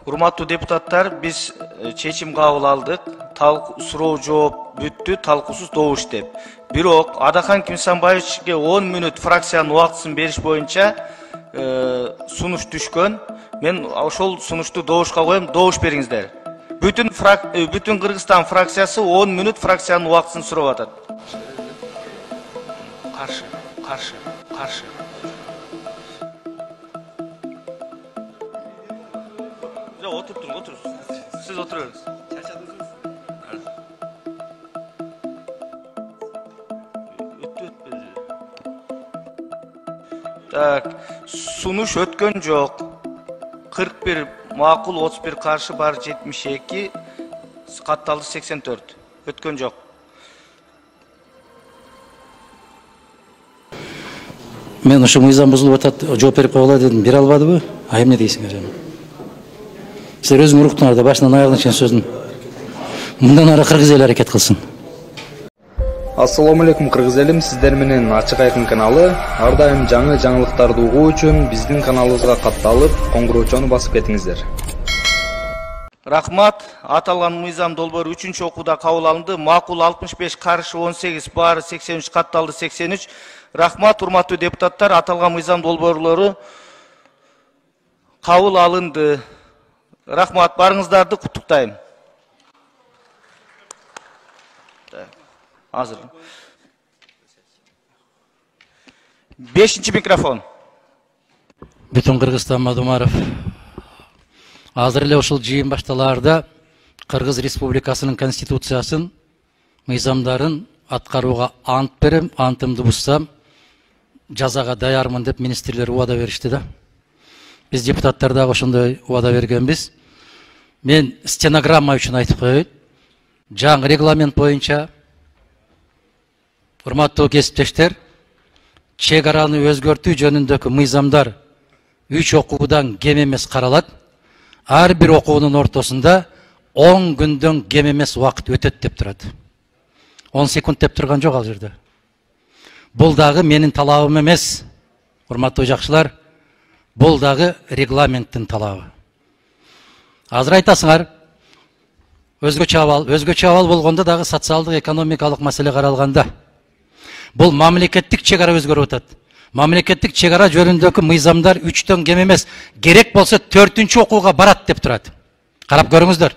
Урматтуу депутаттар, биз чечим кабыл алдык. Суроо жооп бүттү, талкуусуз добуш деп. Бирок Адахан Кимсанбаевичке 10 мүнөт фракциянын убактысын бериш боюнча сунуш түшкөн. Мен ошол сунушту добушка коем, добуш бериңиздер. Бүтүн Кыргызстан фракциясы 10 мүнөт фракциянын убактысын сурап атат. Каршы. Otur. Siz oturuyoruz. Так, sunuş ötkön жок. 41 makul, 31 karşı бар 72, kattalı 84. Ötkön жок. Мен ошо мыйзам бузулуп атат, жооп берип койгула дедим, бере албадыбы? А эмне дейсиңер? Силер өзүң уруктуңар да башынан аягына чейин сөздүн. Мындан ары кыргыз эли аракет кылсын. Ассаламу алейкум кыргыз элим, сиздер менен Ачык Айкын каналы. Ар дайым жаңы жаңылыктарды угуу үчүн биздин каналыбызга катталып, коңгуроочону басып кетиңиздер. Рахмат. Аталган мыйзам долбоору 3-чү окууда кабыл алынды. Макул 65, каршы 18, баары 83, катталды 83. Рахмат, урматтуу депутаттар, аталган мыйзам долбоорлору кабыл алынды. Рахмат, барыңыздарды куттуктайм. Азыр. 5-чи микрофон. Бүтүн Кыргызстан Мадумаров. Азыр эле ушул жыйын башталаарда Кыргыз Республикасынын конституциясын, мыйзамдарын аткарууга ант берем, антымды бузсам жазага даярмын деп министрлер убада беришти да. Биз депутаттар дагы ошондой убада бергенбиз. Мен стенограмма үчүн айтып коеюн. Жаңы регламент боюнча, урматтуу кесиптештер, чек араны өзгөртүү жөнүндөгү мыйзамдар 3 окуудан кем эмес каралат. Ар бир окуунун ортосунда 10 күндөн кем эмес убакыт өтөт деп турат. 10 секунд деп турган жок ал жерде. Бул дагы менин талабым эмес, урматтуу жакшылар. Бул дагы регламенттин талабы. Азыр айтасыңар, өзгөчө абал болгондо дагы социалдык экономикалык маселе каралганда. Бул мамлекеттик чек ара өзгөрүп атат. Мамлекеттик чек ара жөнүндөгү мыйзамдар 3төн кем эмес, керек болсо 4-чү окууга барат деп турат. Карап көрүңүздөр.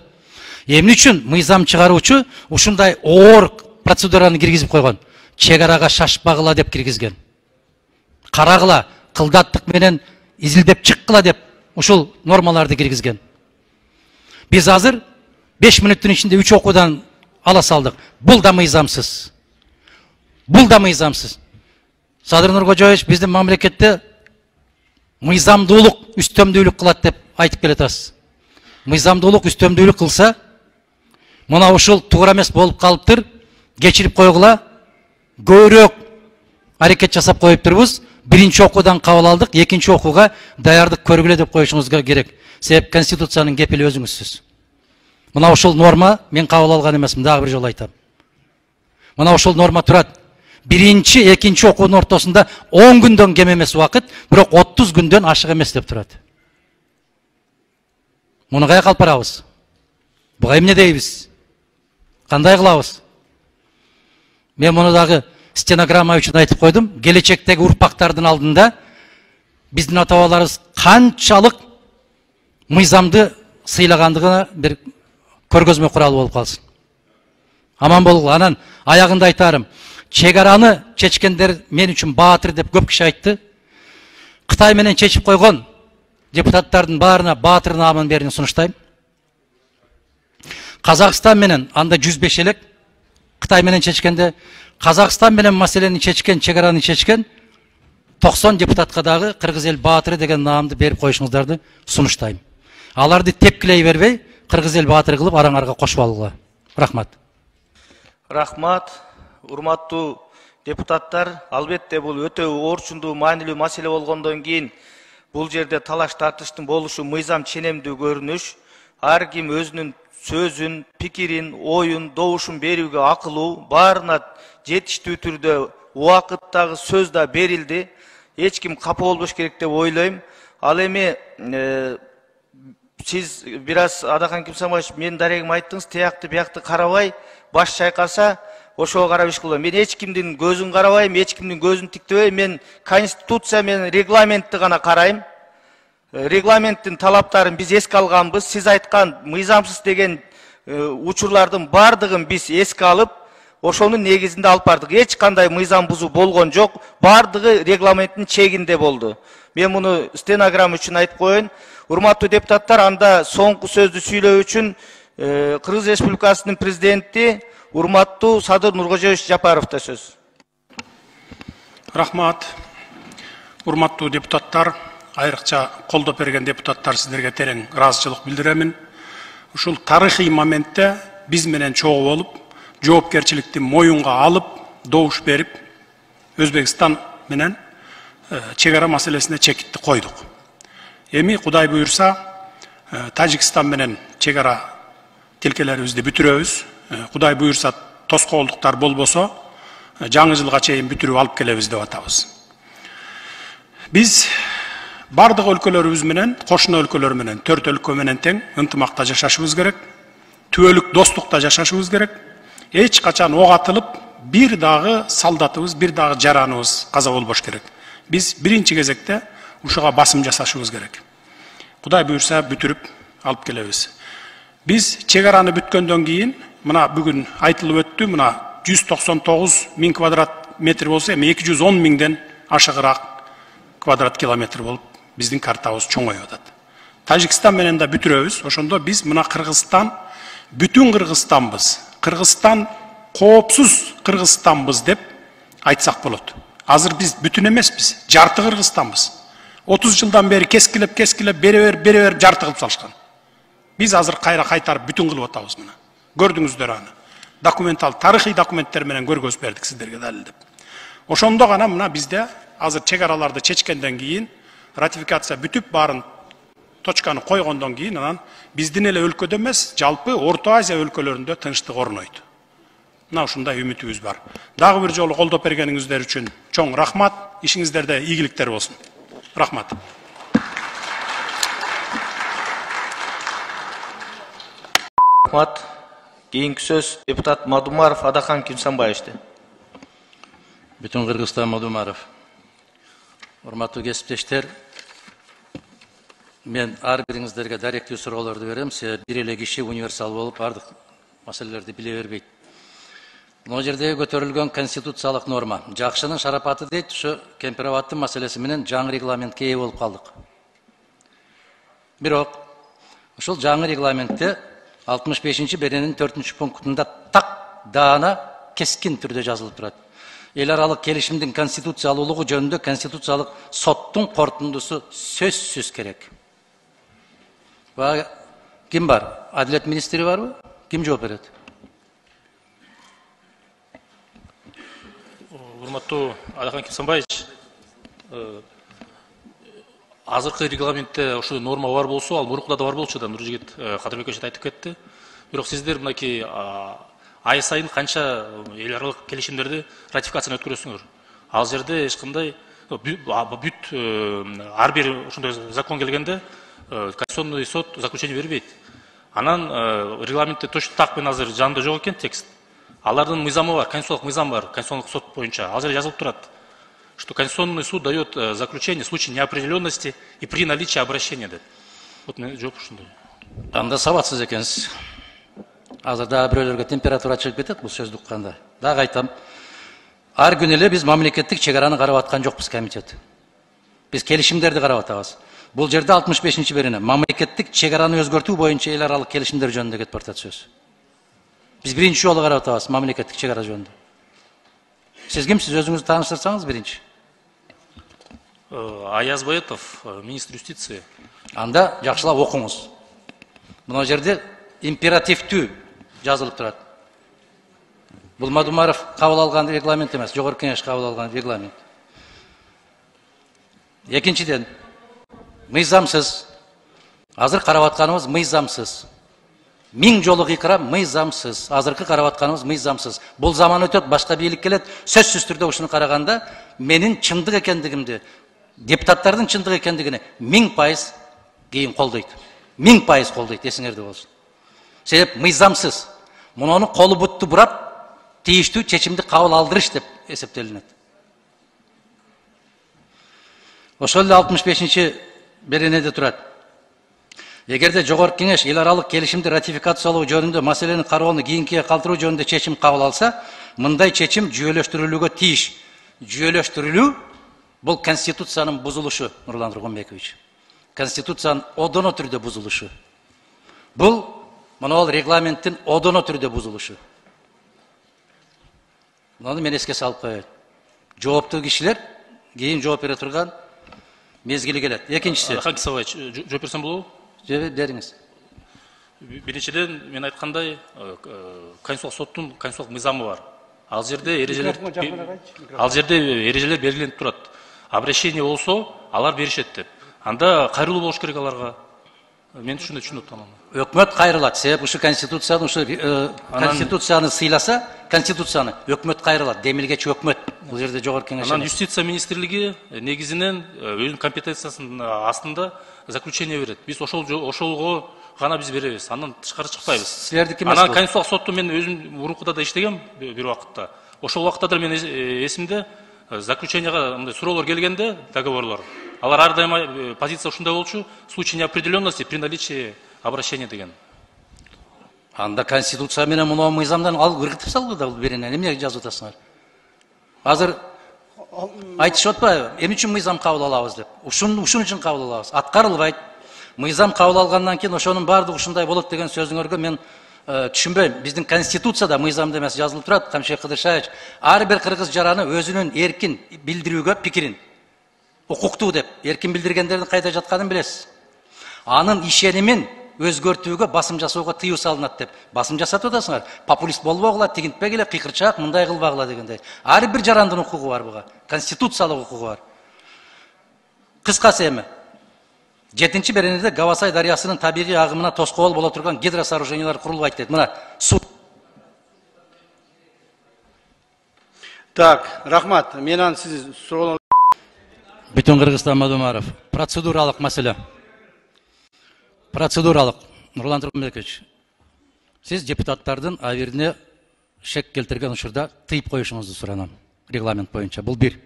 Эмне үчүн мыйзам чыгаруучу ушундай оор процедураны киргизип койгон? Чек арага шашпагыла деп киргизген. Карагыла, кылдаттык менен изилдеп чыккыла деп ушул нормаларды киргизген. Биз азыр 5 мүнөттүн ичинде 3 окуудан ала салдык. Бул да мыйзамсыз. Садыр Нуркожоевич биздин мамлекетте мыйзамдуулук үстөмдүүлүк кылат деп айтып келатасыз. Мыйзамдуулук үстөмдүүлүк кылса, мына ушул туура эмес болуп калыптыр, кечирип койгула, көбүрөөк аракет жасап коюптурбуз. 1-чи окуудан кабыл алдык, 2-чи окууга даярдык көргүлө деп коюшуңузга керек. Себеп конституциянын кепили өзүңүзсүз. Мына ушул норма мен кабыл алган эмесмин, дагы бир жолу айтам. Мына ушул норма турат. 1-чи, 2-чи окуунун ортосунда 10 күндөн кем эмес убакыт, бирок 30 күндөн ашык эмес деп турат. Муну каяка алып барабыз? Буга эмне дейбиз? Кандай кылабыз? Мен муну дагы стенограмма үчүн айтып койдум. Келечектеги урпактардын алдында биздин ата-бабаларыбыз канчалык мыйзамды сыйлагандыгына бир көргөзмө куралы болуп калсын. Аман болгула. Анан аягында айтарым. Чек араны чечкендер мен үчүн баатыр деп көп киши айтты. Кытай менен чечип койгон депутаттардын баарына баатыр наамын берүүнү сунуштайм. Казакстан менен анда 105 элек Кытай менен чечкенде, Казакстан менен маселени чечкен, чек араны чечкен 90 депутатка дагы кыргыз эл баатыры деген наамды берип коюшуңуздарды сунуштайм. Аларды тепкилей бербей, кыргыз эл баатыры кылып араңарга кошуп алгыла. Рахмат. Рахмат. Урматтуу депутаттар, албетте бул өтө орчундуу, маанилүү маселе болгондон кийин бул жерде талаш тартыштын болушу мыйзам ченемдүү көрүнүш. Ар ким өзүнүн сөзүн, пикирин, оюн, добушун берүүгө акылуу, баарына жетиштүү түрдө убакыттагы сөз да берилди. Эч ким капа болбош керек деп ойлойм. Ал эми Siz biraz Adakan Kimsанбаевич мен дарегим айттыңыз, тияқты бияқты қарабай, баш чайқаса, ошоға қарап иш кылам. Мен ешкімдің көзін қарабайым, ешкімдің көзін тіктебей, мен конституция мен регламентті ғана қарайым. Регламенттің талаптарын біз еске алғанбыз. Сіз айтқан мыйзамсыз деген учурлардың бардығын біз еске алып, ошонун негизинде алып бардык. Эч кандай мыйзам бузуу болгон жок. Бардыгы регламенттин чегинде болду. Мен муну стенограмма үчүн айтып коеюн. Урматтуу депутаттар, анда соңку сөздү сүйлөө үчүн Кыргыз Республикасынын президенти урматтуу Садыр Нуркожоевич Жапаровда сөз. Рахмат. Урматтуу депутаттар, айрыкча колдоп берген депутаттар, сиздерге терең ыраазычылык билдиремин. Ушул тарыхый моментте биз менен чогуу болуп, жоопкерчиликти моюнга алып, добуш берип, Өзбекстан менен чегара маселесине чекитти койдук. Эми Кудай буйрса, Тажикстан менен чегара тилкелерибизди бүтүрөбүз. Кудай буйрса, тоскоолдуктар болбосо, жаңы жылга чейин бүтүрүп алып келебиз деп атабыз. Биз бардык өлкөлөрүбүз менен, кошуна өлкөлөр менен, 4 өлкө менен тең ынтымакта жашашыбыз керек. Түбөлүк достукта жашашыбыз керек. Эч качан ок атылып, бир дагы солдатыбыз, бир дагы жараныбыз каза болбош керек. Биз биринчи кезекте ушуга басым жасашыбыз керек. Кудай буйрса бүтүрүп алып келебиз. Биз чегараны бүткөндөн кийин, мына бүгүн айтылып өттү, мына 199 000 квадрат метр болсо, эми 210 000ден ашыгыраак квадрат километр болуп биздин картабыз чоңоюп атат. Тажикстан менен да бүтүрөбүз. Ошондо биз мына Кыргызстан бүтүн Кыргызстанбыз. Кыргызстан коопсуз Кыргызстанбыз деп айтсак болот. Азыр биз бүтүн эмеспиз, жарты Кыргызстанбыз. 30 жылдан бери кескилеп бере жарты кылып салышкан. Биз азыр кайра кайтарып бүтүн кылып атабыз мына. Көрдүңүздөр аны. Документал, тарыхый документтер менен көргөзүп бердик сиздерге далилдеп. Ошондо гана мына бизде азыр чегараларды чечкенден кийин, ратификация бүтүп барын точканы койгондон кийин, анан биздин эле өлкөдө эмес, жалпы Орто Азия өлкөлөрүндө тынчтык орнойт. Мына ушундай үмүтүбүз бар. Дагы бир жолу колдоп бергениңиздер үчүн чоң рахмат. Ишиңиздерде ийгиликтер болсун. Рахмат. Рахмат. Кийинки сөз депутат Мадумаров Адахан Кимсанбаевичте. Бүтүн Кыргызстан Мадумаров. Урматтуу кесиптештер, мен ар бириңиздерге даректүү суроолорду берем. Себеби бир эле киши универсал болуп бардык маселелерди биле бербейт. Мына жерде көтөрүлгөн конституциялык норма. Жакшынын шарапаты дейт, ушу кемпирабадтын маселеси менен жаңы регламентке ээ болуп калдык. Бирок ушул жаңы регламентте 65-беренин 4-пунктунда так даана кескин түрдө жазылып турат. Эл аралык келишимдин конституциялуулугу жөнүндө конституциялык соттун корутундусу сөзсүз керек. Ким бар? Адилет министри барбы? Ким жооп берет? Урматтуу Адахан Кимсанбаевич, азыркы регламентте ошол норма бар болсо, ал мурункуда да бар болчу да, Нуржигит Кадырбекович айтып кетти. Бирок сиздер мынакей ай сайын канча эл аралык келишимдерди ратификацияны өткөрөсүңөр. Ал жерде эч кандай бүт ар бир ошондой закон келгенде Конституционный суд заключение бербейт. Анан регламентте точно так менен азыр жанында жок экен текст. Алардын мыйзамы бар, конституциялык мыйзам бар, конституционный суд боюнча. Ал жерде жазылып турат, что Конституционный суд дает заключение в случае неопределенности и при наличии обращения. Вот мен жооп ушундай. Анда сабатсыз экенсиз. Азыр дагы бирөөлөргө температура чыгып кетет бул сөздү укканда. Дагы айтам. Ар күнү эле биз мамлекеттик чегараны карап аткан жокпуз комитет. Биз келишимдерди карап атабыз. Бул жерде 65-берене мамлекеттик чегараны өзгөртүү боюнча эл аралык келишимдер жөнүндө кетип барат сөз. Биз биринчи жолу карап атабыз мамлекеттик чегара жөнүндө. Сиз кимсиз, өзүңүздү тааныштырсаңыз биринчи. Аяз Боетов, министр юстиции. Анда жакшылап окуңуз. Мына жерде императивдүү жазылып турат. Бул Мадумаров кабыл алган регламент эмес, жогорку кеңеш кабыл алган регламент. Экинчиден, мыйзамсыз. Азыр карап атканыбыз мыйзамсыз. 1000 жолу кыйкырам, мыйзамсыз. Азыркы карап атканыбыз мыйзамсыз. Бул заман өтөт, башка бийлик келет. Сөзсүз түрдө ушуну караганда менин чындык экендигимди, депутаттардын чындык экендигини 1000% кийин колдойт. 1000% колдойт, эсиңерде болсун. Себеп мыйзамсыз. Муну колу бутту бурап, тийиштүү чечимди кабыл алдырыш деп эсептелинет. Ошол эле 65-чи беренеде турат. Эгерде Жогорку Кеңеш эл аралык келишимди ратификациялоо жөнүндө маселени кароону кийинкиге калтыруу жөнүндө чечим кабыл алса, мындай чечим жүйөлөштүрүлүүгө тийиш. Жүйөлөштүрүлүү бул Конституциянын бузулушу, Нурлан Тургунбекович. Конституциянын одоно түрдө бузулушу. Бул мынау регламенттин одоно түрдө бузулушу. Муну мен эске салып коеюн. Жооптуу кишилер кийин жооп бере турган мезгили келет. Экинчиси. Хаким Сабаевич, жооп берсем болобу? Бериңиз. Биринчиден мен айткандай, Конституциялык соттун конституциялык мыйзамы бар. Ал жерде эрежелер белгиленип турат. Обращение болсо, алар беришет деп. Анда кайрылуу болуш керек аларга. Мен ушундай түшүнүп атам. Өкмөт кайрылат. Себеп ушу конституцияны сыйласа, конституцияны өкмөт кайрылат. Демилгечи өкмөт. Бул жерде Жогорку Кеңеш. Анан юстиция министрлиги негизинен өзүнүн компетенциясынын астында заключение берет. Биз ошолго гана биз беребиз. Андан тышкары чыкпайбыз. Силердики эмес. Анан конституциялык сотту мен өзүм мурункуда да иштегем бир убакытта. Ошол убакытта да мен эсимде заключенияга мындай суроолор келгенде, договорлор. Алар ар дайыма позиция ушундай болчу, в случае неопределенности при наличии обращения деген. Анда конституция менен муну мыйзамдан алып ыргытып салды да бул беренени. Эмне жазып атасыңар? Азыр айтышып атпайбы? Эмне үчүн мыйзам кабыл алабыз деп. Ушун үчүн кабыл алабыз. Аткарылбайт. Мыйзам кабыл алгандан кийин ошонун баардыгы ушундай болот деген сөзүңөргө мен түшүнбөйм. Биздин конституцияда мыйзамда эмес жазылып турат, Камшек Кыдыршаевич. Ар бир кыргыз жараны өзүнүн эркин билдирүүгө пикирин укуктуу деп, эркин билдиргендердин кайда жатканын билесиз. Анын ишенимин өзгөртүүгө басым жасоого тыюу салынат деп басым жасатып атасыңар. Популист болбогула, тигинтпегиле, кыйкырчаак, мындай кылбагыла дегендей. Ар бир жарандын укугу бар буга, конституциялык укугу бар. Кыскасы эми 7-чи беренеде Гавасай дарыясынын табигый агымына тоскоол боло турган гидросооружениялар курулбайт дейт. Мына су. Так, рахмат. Менен сиз суроолор. Бүтүн Кыргызстан Мадумаров. Процедуралык маселе. Процедуралык. Нурлан Тургунбекович. Сиз депутаттардын абирине шек келтирген учурда тыйып коюшуңузду суранам. Регламент боюнча. Бул бир.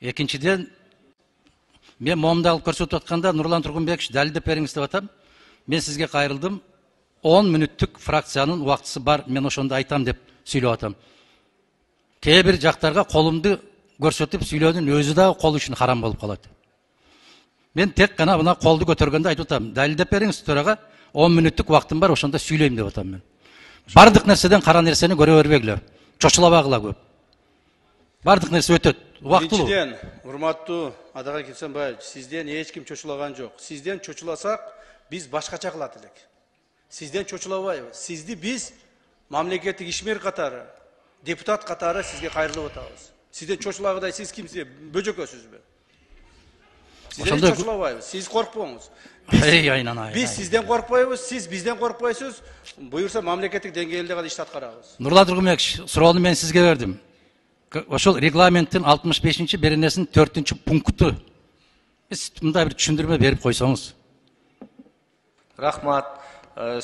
Экинчиден, мен момунду алып көрсөтүп атканда Нурлан Тургунбекович далилдеп бериңиз деп атам. Мен сизге кайрылдым. 10 мүнөттүк фракциянын убактысы бар. Мен ошондо айтам деп сүйлөп атам. Кээ бир жактарга колумду көрсөтүп сүйлөдүн өзү да кол үчүн харам болуп калат. Мен тек гана мына колду көтөргөндө айтып атам. Далилдеп бериңиз төрага. 10 мүнөттүк убактым бар, ошондо сүйлөйм деп атам мен. Бардык нерседен кара нерсени көрө бербегиле. Чочулабагыла көп. Бардык нерсе өтөт. Убактылуу. Биринчиден, урматтуу Адагай Кесенбаевич, сизден эч ким чочулаган жок. Сизден чочуласак, биз башкача кылат элек. Сизден чочулабайбыз. Сизди биз мамлекеттик ишмер катары, депутат катары сизге кайрылып атабыз. Сизден чочулагыдай сиз кимсиз? Бөжөкөсүзбү? Сизден чочулабайбыз. Сиз коркпоңуз. Биз сизден коркпойбуз, сиз бизден коркпойсуз. Буюрса мамлекеттик деңгээлде гана иш аткарабыз. Нурлан Тургунбекович, суроону мен сизге бердим. Ошол регламенттин 65-чи беренесинин 4-чү пункту. Мындай бир түшүндүрмө берип койсоңуз. Рахмат.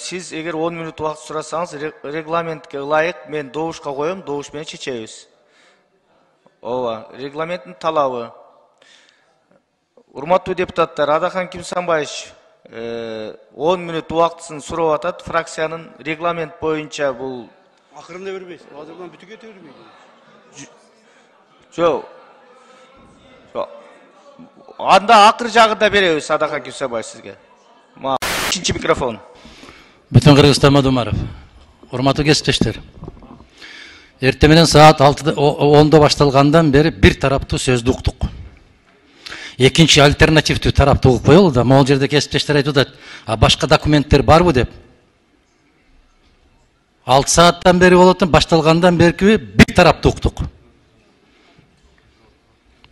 Сиз эгер 10 мүнөт убакыт сурасаңыз, регламентке ылайык мен добушка коем, добуш менен чечебиз. Ооба, регламенттин талабы. Урматтуу депутаттар, Адахан Кимсанбаевич 10 мүнөт убактысын сурап атат. Фракциянын регламент боюнча бул акырында бербейсиз. Азырдан бүтүп кете бербейсиз. Жок. Анда акыр жагында беребиз Адахан Кимсанбаевич сизге. Экинчи микрофон. Бүтүн Кыргызстан Мадумаров. Урматтуу кесиптештер. Эртең менен саат 10-да башталгандан бери бир тараптуу сөздү уктук. Экинчи альтернативдүү тараптуу угуп коелу да, могул жерде кесиптештер айтып атат. А башка документтер барбы деп. 6 сааттан бери болотун башталгандан берки бир тараптуу уктук.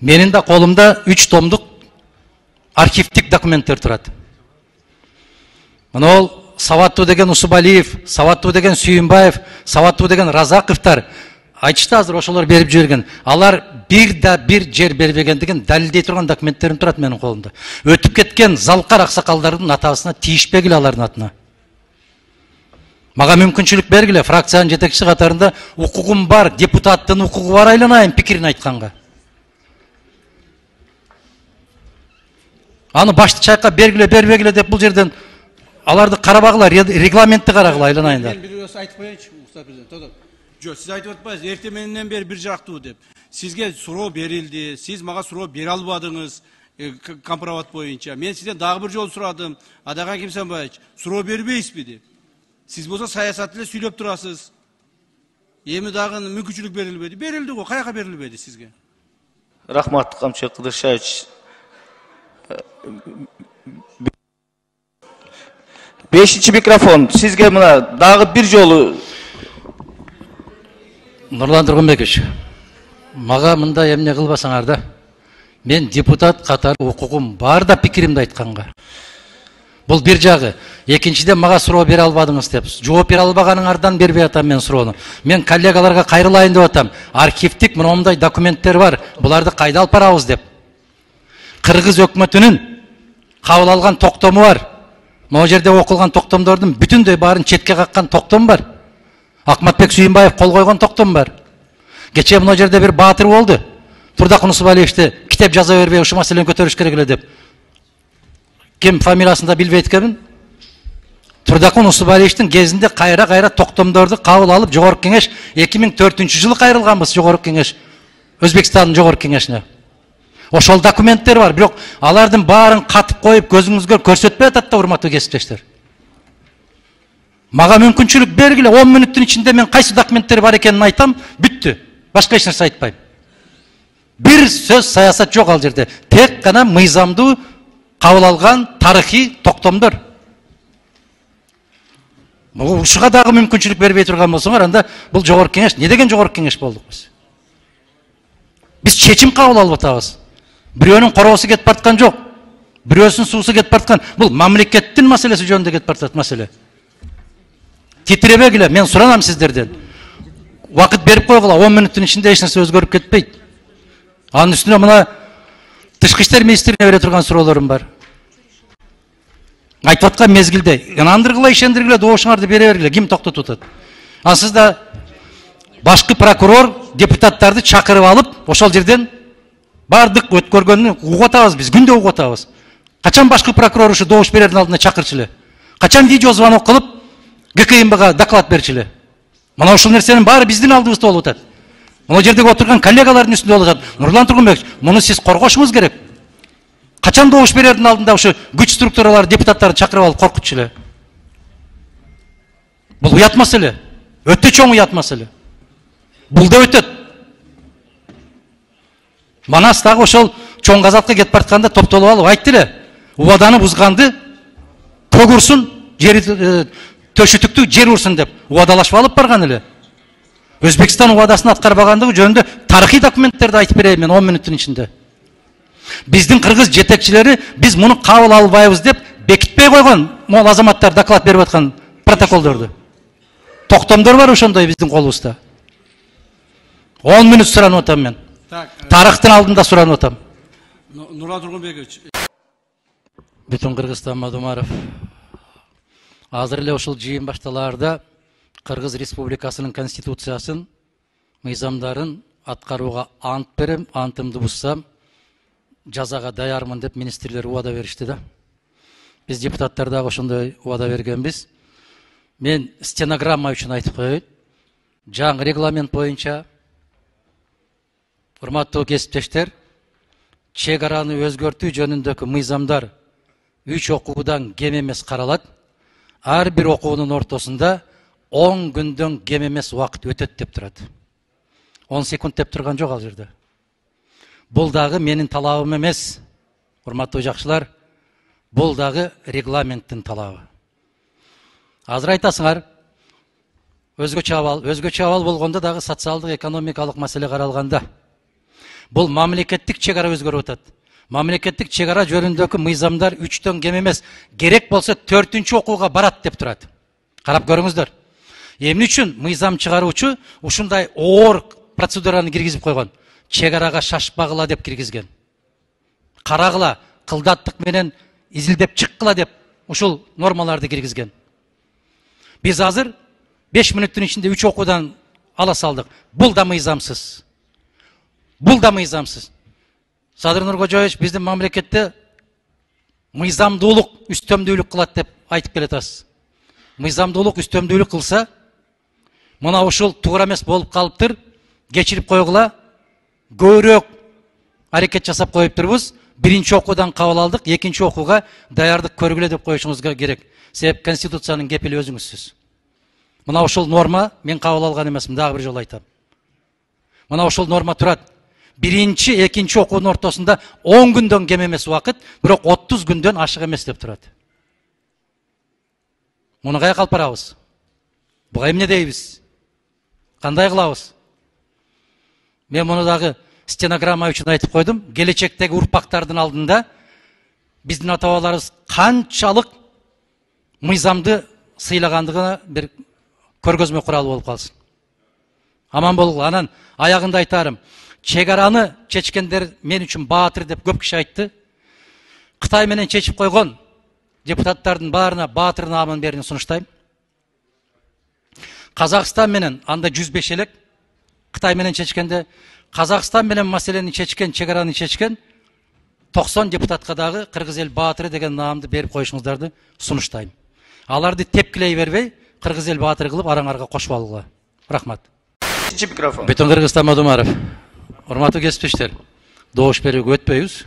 Менин да колумда 3 томдук архивдик документтер турат. Мына саваттуу деген Усубалиев, саваттуу деген Сүйүнбаев, саваттуу деген Разаковтар айтышты азыр ошолор берип жиберген. Алар бир жер бербегендигин далилдей турган документтерим турат менин колумда. Өтүп кеткен залкар аксакалдардын атасына тийишпегиле алардын атына. Мага мүмкүнчүлүк бергиле, фракциянын жетекчиси катарында укугум бар, депутаттын укугу бар айланайын пикирин айтканга. Аны башты чайкап бергиле, бербегиле деп бул жерден аларды карабагыла, регламентти карагыла айланайында. Мен бир өз айтып коеюнчу, Мустафа президент. Жок, сиз айтып атпайсыз, эртең менен бери бир жактуу деп. Сизге суроо берилди, сиз мага суроо бере албадыңыз. Компромат боюнча. Мен сизден дагы бир жолу сурадым. Адаган Кимсанбаевич, суроо бербейсизби деп. Сиз болсо саясат эле сүйлөп турасыз. Эми дагы мүмкүнчүлүк берилбеди. Берилди го, каяка берилбеди сизге? Рахмат, Камчы Кыдыршевич. 5-чи микрофон. Сизге мына дагы бир жолу. Нурлан Тургунбекович, мага мындай эмне кылбасаңар да. Мен депутат катары укугум бар да пикиримди айтканга. Бул бир жагы. Экинчиден мага суроо бере албадыңыз деп. Жооп бере албаганыңардан бербей атам мен суроону. Мен коллегаларга кайрылайын деп атам. Архивдик мындай документтер бар. Буларды кайда алып барабыз деп. Кыргыз өкмөтүнүн кабыл алган токтому бар. Могу жерде окулган токтомдордун бүтүндөй баарын четке каккан токтом бар. Акматбек Сүйүнбаев кол койгон токтом бар. Кече могу жерде бир баатыр болду. Турдакун Усубалиевичти китеп жаза бербей ушу маселени көтөрүш керек эле деп. Ким фамилиясын да билбейт экенмин. Турдакун Усубалиевичтин кезинде кайра токтомдорду кабыл алып Жогорку Кеңеш 2004-жылы кайрылганбыз Жогорку Кеңеш. Өзбекстандын Жогорку Кеңешине. Ошол документтер бар, бирок алардын баарын катып коюп көзүңүзгө көрсөтпөй атат да, урматтуу кесиптештер. Мага мүмкүнчүлүк бергиле, 10 мүнөттүн ичинде мен кайсы документтер бар экенин айтам, бүттү. Башка эч нерсе айтпайм. Бир сөз саясат жок ал жерде. Тек гана мыйзамдуу кабыл алган тарыхый токтомдор. Ушуга дагы мүмкүнчүлүк бербей турган болсоңор, анда бул Жогорку Кеңеш, не деген Жогорку Кеңеш болдук биз? Биз чечим кабыл алып атабыз. Бирөөнүн короосу кетип барткан жок. Бирөөсүнүн суусу кетип барткан. Бул мамлекеттин маселеси жөнүндө кетип бартат маселе. Титиребегиле, мен суранам сиздерден. Убакыт берип койгула, 10 мүнөттүн ичинде эч нерсе өзгөрүп кетпейт. Анын үстүнө мына Тышкы иштер министрине бере турган суроолорум бар. Айтып аткан мезгилде, ынандыргыла, ишендиргиле, добушуңарды бере бергиле, ким токтотуп атат? Ал сиз да башкы прокурор депутаттарды чакырып алып, ошол жерден бардык өткөргөнүн угуп атабыз биз, күндө угуп атабыз. Качан башкы прокурор ушу добуш берердин алдына чакырчу эле? Качан видео звонок кылып ГКМБга доклад берчү эле? Мына ушул нерсенин баары биздин алдыбызда болуп атат. Мына жердеги отурган коллегалардын үстүндө болуп атат. Нурлан Тургунбекович, муну сиз коргошуңуз керек. Качан добуш берердин алдында ушу күч структуралары депутаттарды чакырып алып коркутчу эле? Бул уят маселе. Өтө чоң уят маселе. Бул да өтөт. Манас дагы ошол чоң казалыкка кетип бартканда топтолуп алып айтты эле. Убаданы бузганды көк урсун, жери төшүтүктү жер урсун деп убадалашып алып барган эле. Өзбекстан убадасын аткарбагандыгы жөнүндө тарыхый документтерди айтып берейин мен 10 мүнөттүн ичинде. Биздин кыргыз жетекчилери биз муну кабыл албайбыз деп бекитпей койгон могул азаматтар доклад берип аткан протоколдорду. Токтомдор бар ошондой биздин колубузда. 10 мүнөт суранып атам мен. Тарыхтын алдында суранып атам. Нурлан Тургунбекович. Бүтүн Кыргызстан Мадумаров. Азыр эле ушул жыйын башталаарда Кыргыз Республикасынын конституциясын, мыйзамдарын аткарууга ант берем, антымды бузсам жазага даярмын деп министрлер убада беришти да. Биз депутаттар дагы ошондой убада бергенбиз. Мен стенограмма үчүн айтып коеюн. Жаңы регламент боюнча урматтуу кесиптештер, чек араны өзгөртүү жөнүндөгү мыйзамдар 3 окуудан кем эмес каралат. Ар бир окуунун ортосунда 10 күндөн кем эмес убакыт өтөт деп турат. 10 секунд деп турган жок ал жерде. Бул дагы менин талабым эмес, урматтуу жакшылар. Бул дагы регламенттин талабы. Азыр айтасыңар, өзгөчө абал болгондо дагы социалдык экономикалык маселе каралганда. Бул мамлекеттик чек ара өзгөрүп атат. Мамлекеттик чек ара жөнүндөгү мыйзамдар 3төн кем эмес, керек болсо 4-окууга барат деп турат. Карап көрүңүздөр. Эмне үчүн мыйзам чыгаруучу ушундай оор процедураны киргизип койгон? Чек арага шашпагыла деп киргизген. Карагыла, кылдаттык менен изилдеп чыккыла деп ушул нормаларды киргизген. Биз азыр 5 мүнөттүн ичинде 3 окуудан ала салдык. Бул да мыйзамсыз. Бул да мыйзамсыз. Садыр Нуркожоевич биздин мамлекетте мыйзамдуулук үстөмдүүлүк кылат деп айтып келатасыз. Мыйзамдуулук үстөмдүүлүк кылса, мына ушул туура эмес болуп калыптыр, кечирип койгула, көбүрөөк аракет жасап коюптурбуз. Биринчи окуудан кабыл алдык, экинчи окууга даярдык көргүлө деп коюшуңузга керек. Себеп Конституциянын кепили өзүңүзсүз. Мына ушул норма мен кабыл алган эмесмин, дагы бир жолу айтам. Мына ушул норма турат. Биринчи, экинчи окуунун ортосунда 10 күндөн кем эмес убакыт, бирок 30 күндөн ашык эмес деп турат. Муну каяка алып барабыз? Буга эмне дейбиз? Кандай кылабыз? Мен муну дагы стенограмма үчүн айтып койдум. Келечектеги урпактардын алдында биздин ата-бабаларыбыз канчалык мыйзамды сыйлагандыгына бир көргөзмө куралы болуп калсын. Аман болгула. Анан аягында айтарым. Чек араны чечкендер мен үчүн баатыр деп көп киши айтты. Кытай менен чечип койгон депутаттардын баарына баатыр наамын берүүнү сунуштайм. Казакстан менен анда 105 элек. Кытай менен чечкенде Казакстан менен маселени чечкен, чек араны чечкен 90 депутатка дагы кыргыз эл баатыры деген наамды берип коюшуңуздарды сунуштайм. Аларды тепкилей бербей, кыргыз эл баатыры кылып араңарга кошуп алгыла. Рахмат. İkinci mikrofon. Бүтүн Кыргызстан Мадумаров. Урматтуу кесиптештер, добуш берүүгө өтпөйбүз.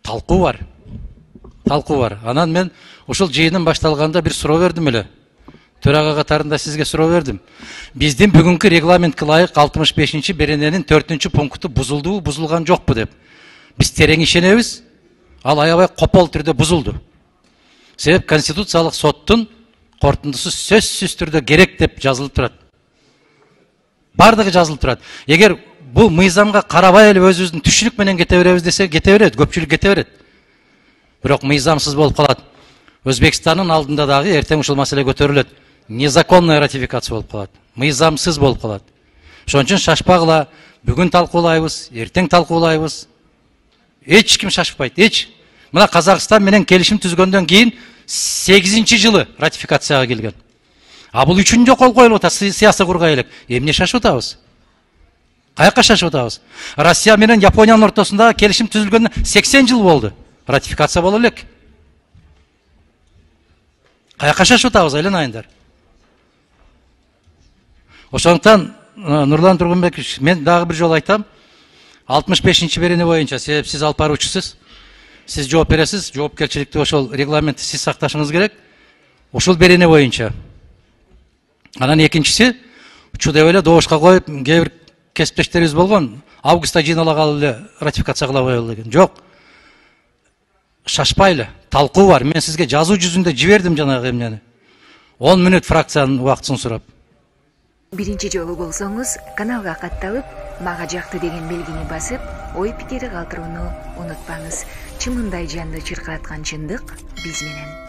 Талкуу бар. Талкуу бар. Анан мен ушул жыйынын башталганда бир суроо бердим эле. Төрага катарында сизге суроо бердим. Биздин бүгүнкү регламентке ылайык 65-чи берененин 4-чү пункту бузулдубу, бузулган жокпу деп. Биз терең ишенебиз. Ал аябай копол түрдө бузулду. Себеп Конституциялык соттун корутундусу сөзсүз түрдө керек деп жазылып турат. Бардыгы жазылып турат. Эгер бул мыйзамга карабай эле өзүбүздүн түшүнүк менен кете беребиз десе, кете берет, көпчүлүк кете берет. Бирок мыйзамсыз болуп калат. Өзбекстандын алдында дагы эртең ушул маселе көтөрүлөт. Незаконная ратификация болуп калат. Мыйзамсыз болуп калат. Ошон үчүн шашпагыла, бүгүн талкуулайбыз, эртең талкуулайбыз. Эч ким шашпайт, эч. Мына Казакстан менен келишим түзгөндөн кийин 8-чи жылы ратификацияга келген. А бул 3-нчү кол коюлуп атат, сыясат кургай элек. Эмне шашып атабыз? Каяка шашып атабыз? Россия менен Япониянын ортосундагы келишим түзүлгөнүнө 80 жыл болду. Ратификация боло элек. Каяка шашып атабыз, айланайындар. Ошондуктан Нурлан Тургунбекович, мен дагы бир жолу айтам. 65-чи берене боюнча, себеп сиз алып баруучусуз. Сиз жооп бересиз, жоопкерчиликти ошол регламентти сиз сакташыңыз керек. Ошол берене боюнча. Анан экинчиси, учу деп эле добушка коюп, кээ бир кесиптештерибиз болгон, августта жыйналагалы эле ратификация кыла коелу деген. Жок. Шашпайлы, талкуу бар. Мен сизге жазуу жүзүндө жибердим жанагы эмнени. 10 мүнөт фракциянын убактысын сурап. Биринчи жолу болсоңуз, каналга катталып, мага жакты деген белгини басып, ой пикири калтырууну унутпаңыз. Чымындай жанды чыркыраткан чындык биз менен.